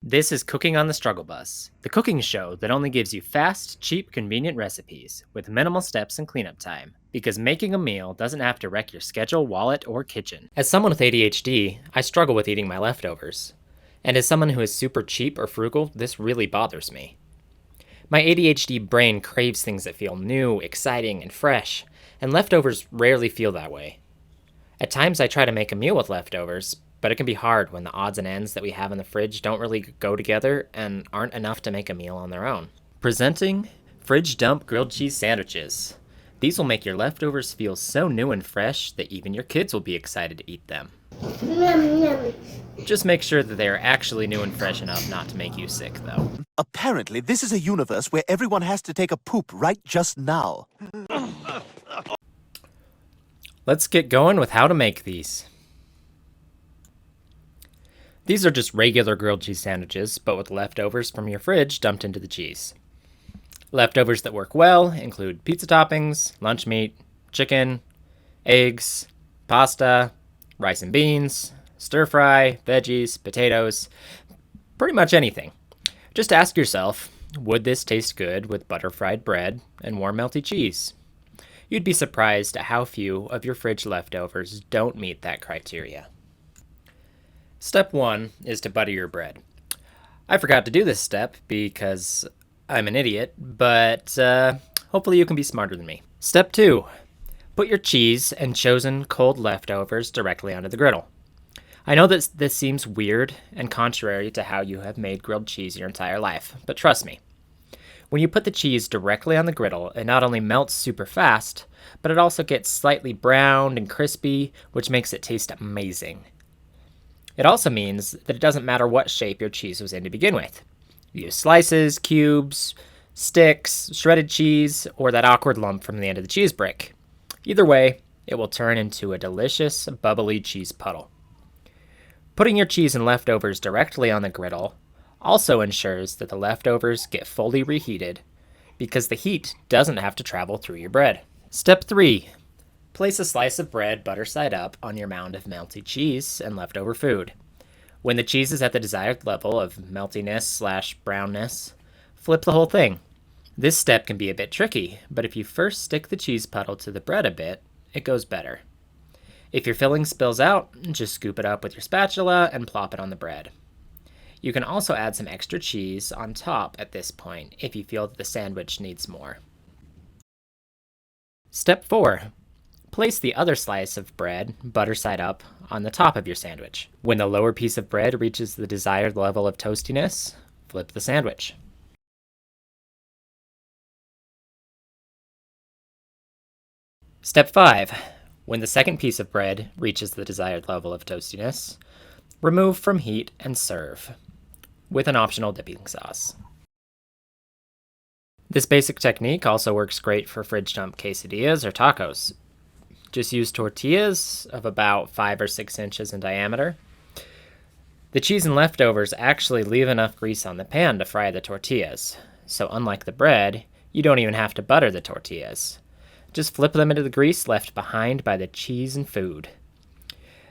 This is Cooking on the Struggle Bus, the cooking show that only gives you fast, cheap, convenient recipes with minimal steps and cleanup time, because making a meal doesn't have to wreck your schedule, wallet, or kitchen. As someone with ADHD, I struggle with eating my leftovers. And as someone who is super cheap or frugal, this really bothers me. My ADHD brain craves things that feel new, exciting, and fresh, and leftovers rarely feel that way. At times, I try to make a meal with leftovers, but it can be hard when the odds and ends that we have in the fridge don't really go together and aren't enough to make a meal on their own. Presenting Fridge Dump Grilled Cheese Sandwiches. These will make your leftovers feel so new and fresh that even your kids will be excited to eat them. Yum, yum. Just make sure that they are actually new and fresh enough not to make you sick, though. Apparently, this is a universe where everyone has to take a poop right just now. Let's get going with how to make these. These are just regular grilled cheese sandwiches, but with leftovers from your fridge dumped into the cheese. Leftovers that work well include pizza toppings, lunch meat, chicken, eggs, pasta, rice and beans, stir fry, veggies, potatoes, pretty much anything. Just ask yourself, would this taste good with butter fried bread and warm melty cheese? You'd be surprised at how few of your fridge leftovers don't meet that criteria. Step 1 is to butter your bread. I forgot to do this step because I'm an idiot, but hopefully you can be smarter than me. Step 2. Put your cheese and chosen cold leftovers directly onto the griddle. I know that this seems weird and contrary to how you have made grilled cheese your entire life, but trust me. When you put the cheese directly on the griddle, it not only melts super fast, but it also gets slightly browned and crispy, which makes it taste amazing. It also means that it doesn't matter what shape your cheese was in to begin with. Use slices, cubes, sticks, shredded cheese, or that awkward lump from the end of the cheese brick. Either way, it will turn into a delicious, bubbly cheese puddle. Putting your cheese and leftovers directly on the griddle also ensures that the leftovers get fully reheated because the heat doesn't have to travel through your bread. Step 3. Place a slice of bread butter side up on your mound of melty cheese and leftover food. When the cheese is at the desired level of meltiness/brownness, flip the whole thing. This step can be a bit tricky, but if you first stick the cheese puddle to the bread a bit, it goes better. If your filling spills out, just scoop it up with your spatula and plop it on the bread. You can also add some extra cheese on top at this point if you feel that the sandwich needs more. Step 4. Place the other slice of bread, butter side up, on the top of your sandwich. When the lower piece of bread reaches the desired level of toastiness, flip the sandwich. Step 5. When the second piece of bread reaches the desired level of toastiness, remove from heat and serve, with an optional dipping sauce. This basic technique also works great for fridge dump quesadillas or tacos. Just use tortillas of about 5 or 6 inches in diameter. The cheese and leftovers actually leave enough grease on the pan to fry the tortillas, so unlike the bread, you don't even have to butter the tortillas. Just flip them into the grease left behind by the cheese and food.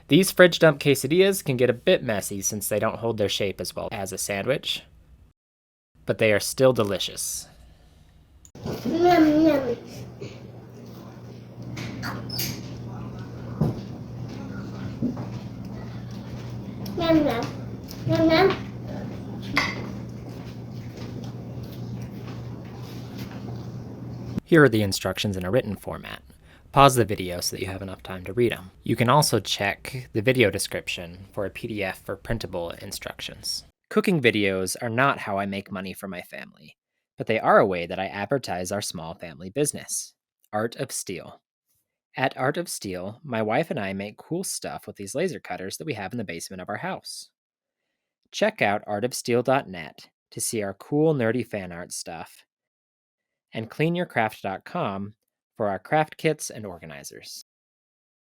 These fridge dump quesadillas can get a bit messy since they don't hold their shape as well as a sandwich, but they are still delicious. Yum, yum. Yum, yum. Yum, yum. Here are the instructions in a written format. Pause the video so that you have enough time to read them. You can also check the video description for a PDF for printable instructions. Cooking videos are not how I make money for my family, but they are a way that I advertise our small family business, Art of Steel. At Art of Steel, my wife and I make cool stuff with these laser cutters that we have in the basement of our house. Check out artofsteel.net to see our cool nerdy fan art stuff, and cleanyourcraft.com for our craft kits and organizers.